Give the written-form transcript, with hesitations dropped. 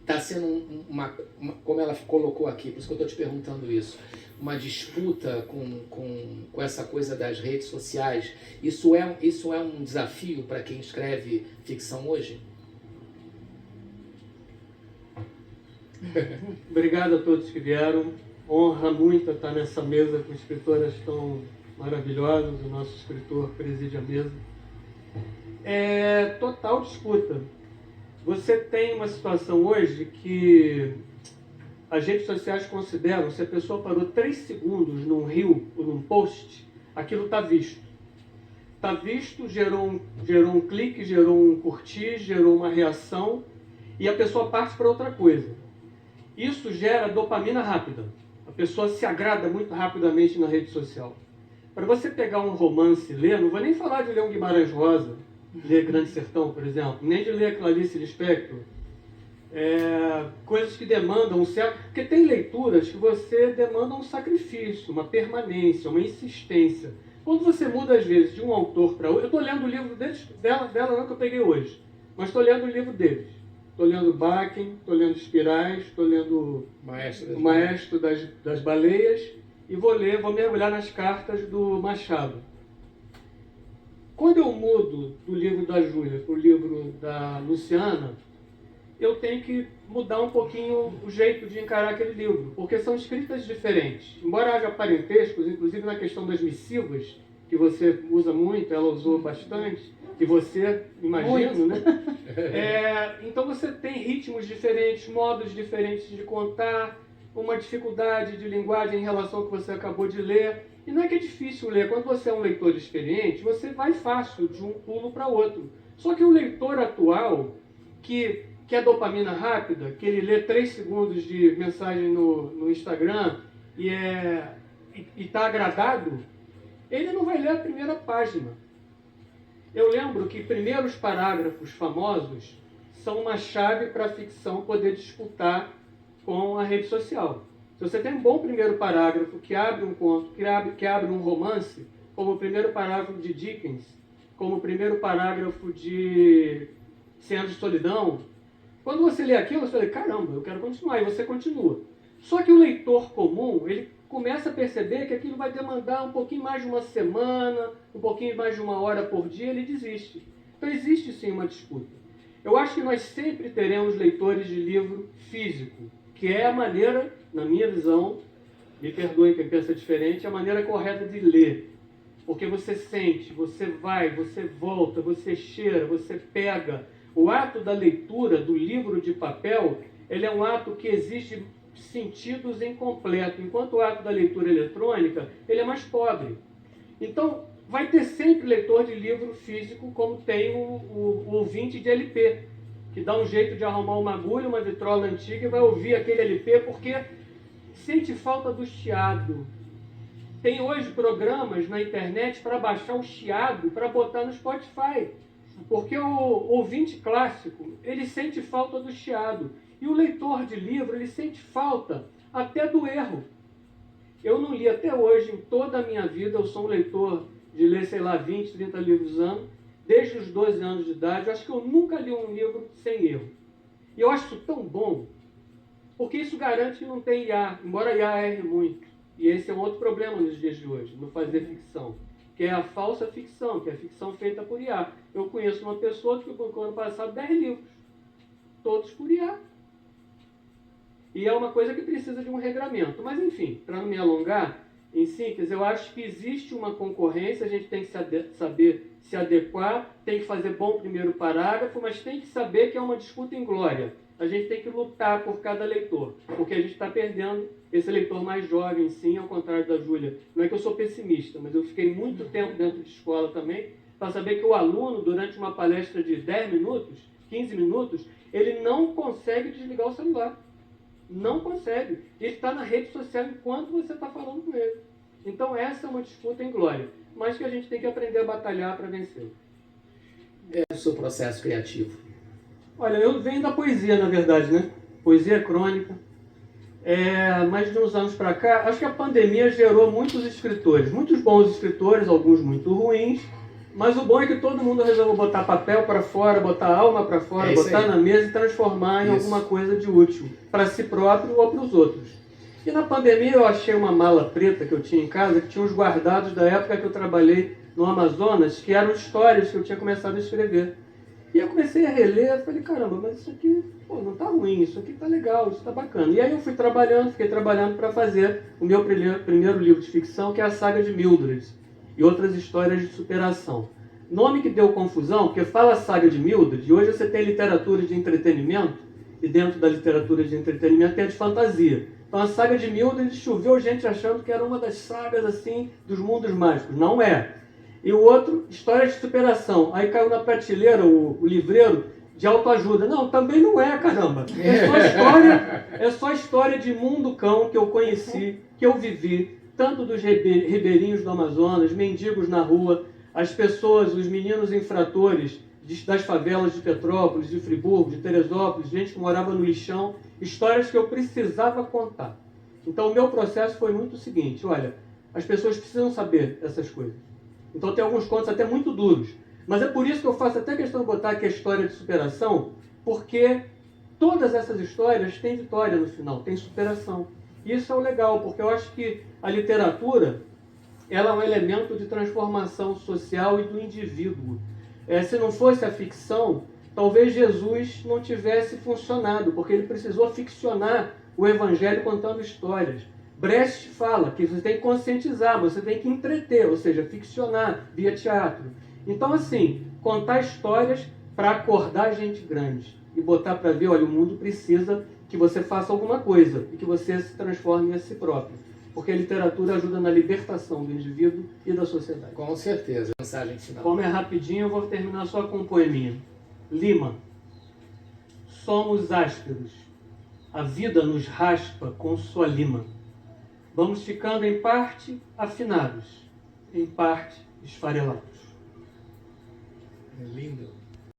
está sendo como ela colocou aqui, por isso que eu estou te perguntando isso, uma disputa com essa coisa das redes sociais. Isso é um desafio para quem escreve ficção hoje? Obrigado a todos que vieram. Honra muito estar nessa mesa com escritoras tão maravilhosas. O nosso escritor preside a mesa. É total disputa. Você tem uma situação hoje que as redes sociais consideram, se a pessoa parou 3 segundos num reel ou num post, aquilo está visto. Está visto, gerou um clique, gerou um curtir, gerou uma reação e a pessoa parte para outra coisa. Isso gera dopamina rápida. A pessoa se agrada muito rapidamente na rede social. Para você pegar um romance e ler, não vou nem falar de ler um Guimarães Rosa, ler Grande Sertão, por exemplo, nem de ler Clarice Lispector, coisas que demandam um certo... Porque tem leituras que você demanda um sacrifício, uma permanência, uma insistência. Quando você muda, às vezes, de um autor para outro... Eu estou lendo o livro dela não que eu peguei hoje, mas estou lendo o livro deles. Estou lendo Bakken, estou lendo Espirais, estou lendo O Maestro das Baleias e vou mergulhar nas cartas do Machado. Quando eu mudo do livro da Júlia para o livro da Luciana, eu tenho que mudar um pouquinho o jeito de encarar aquele livro, porque são escritas diferentes. Embora haja parentescos, inclusive na questão das missivas, que você usa muito, ela usou bastante, e você, imagino, né? Então você tem ritmos diferentes, modos diferentes de contar, uma dificuldade de linguagem em relação ao que você acabou de ler. E não é que é difícil ler. Quando você é um leitor experiente, você vai fácil de um pulo para outro. Só que o leitor atual, que é dopamina rápida, que ele lê 3 segundos de mensagem no Instagram e está agradado, ele não vai ler a primeira página. Eu lembro que primeiros parágrafos famosos são uma chave para a ficção poder disputar com a rede social. Se você tem um bom primeiro parágrafo que abre um conto, que abre um romance, como o primeiro parágrafo de Dickens, como o primeiro parágrafo de 100 Anos de Solidão, quando você lê aquilo, você fala, caramba, eu quero continuar, e você continua. Só que o leitor comum, ele começa a perceber que aquilo vai demandar um pouquinho mais de uma semana, um pouquinho mais de 1 hora por dia, ele desiste. Então existe sim uma disputa. Eu acho que nós sempre teremos leitores de livro físico, que é a maneira, na minha visão, me perdoem quem pensa diferente, a maneira correta de ler. Porque você sente, você vai, você volta, você cheira, você pega. O ato da leitura do livro de papel, ele é um ato que exige sentidos incompletos, enquanto o ato da leitura eletrônica, ele é mais pobre. Então, vai ter sempre leitor de livro físico, como tem o ouvinte de LP, que dá um jeito de arrumar uma agulha, uma vitrola antiga e vai ouvir aquele LP porque sente falta do chiado. Tem hoje programas na internet para baixar o chiado, para botar no Spotify. Porque o ouvinte clássico, ele sente falta do chiado. E o leitor de livro, ele sente falta até do erro. Eu não li até hoje, em toda a minha vida, eu sou um leitor de ler, 20, 30 livros ano, desde os 12 anos de idade. Eu acho que eu nunca li um livro sem erro. E eu acho isso tão bom, porque isso garante que não tem IA, embora IA erre muito. E esse é um outro problema nos dias de hoje, no fazer ficção, que é a falsa ficção, que é a ficção feita por IA. Eu conheço uma pessoa que publicou ano passado 10 livros, todos por IA. E é uma coisa que precisa de um regramento. Mas, enfim, para não me alongar, em síntese, eu acho que existe uma concorrência, a gente tem que saber se adequar, tem que fazer bom primeiro parágrafo, mas tem que saber que é uma disputa inglória. A gente tem que lutar por cada leitor, porque a gente está perdendo esse leitor mais jovem, sim, ao contrário da Júlia. Não é que eu sou pessimista, mas eu fiquei muito tempo dentro de escola também, para saber que o aluno, durante uma palestra de 10 minutos, 15 minutos, ele não consegue desligar o celular. Não consegue. Ele está na rede social enquanto você está falando com ele. Então essa é uma disputa inglória, mas que a gente tem que aprender a batalhar para vencer. É o seu processo criativo? Olha, eu venho da poesia, na verdade, né? Poesia crônica. Mas de uns anos para cá, acho que a pandemia gerou muitos escritores, muitos bons escritores, alguns muito ruins, Mas o bom é que todo mundo resolveu botar papel para fora, botar alma para fora, botar na mesa e transformar em alguma coisa de útil, para si próprio ou para os outros. E na pandemia eu achei uma mala preta que eu tinha em casa, que tinha uns guardados da época que eu trabalhei no Amazonas, que eram histórias que eu tinha começado a escrever. E eu comecei a reler, falei, caramba, mas isso aqui não tá ruim, isso aqui tá legal, isso tá bacana. E aí eu fiquei trabalhando para fazer o meu primeiro livro de ficção, que é a Saga de Mildred e outras histórias de superação. Nome que deu confusão, porque fala Saga de Mildred, e hoje você tem literatura de entretenimento, e dentro da literatura de entretenimento tem a de fantasia. Então a Saga de Mildred choveu gente achando que era uma das sagas assim dos mundos mágicos. Não é. E o outro, História de Superação. Aí caiu na prateleira o livreiro de autoajuda. Não, também não é, caramba. É só história de mundo cão que eu conheci, que eu vivi, tanto dos ribeirinhos do Amazonas, mendigos na rua, as pessoas, os meninos infratores das favelas de Petrópolis, de Friburgo, de Teresópolis, gente que morava no lixão, histórias que eu precisava contar. Então o meu processo foi muito o seguinte, olha, as pessoas precisam saber essas coisas. Então tem alguns contos até muito duros. Mas é por isso que eu faço até questão de botar aqui a história de superação, porque todas essas histórias têm vitória no final, tem superação. E isso é o legal, porque eu acho que a literatura ela é um elemento de transformação social e do indivíduo. Se não fosse a ficção, talvez Jesus não tivesse funcionado, porque ele precisou ficcionar o evangelho contando histórias. Brecht fala que você tem que conscientizar, você tem que entreter, ou seja, ficcionar via teatro. Então, assim, contar histórias para acordar gente grande e botar para ver, olha, o mundo precisa que você faça alguma coisa e que você se transforme em si próprio. Porque a literatura ajuda na libertação do indivíduo e da sociedade. Com certeza. Mensagem final. Como é rapidinho, eu vou terminar só com um poeminha. Lima. Somos ásperos. A vida nos raspa com sua lima. Vamos ficando em parte afinados, em parte esfarelados. É lindo.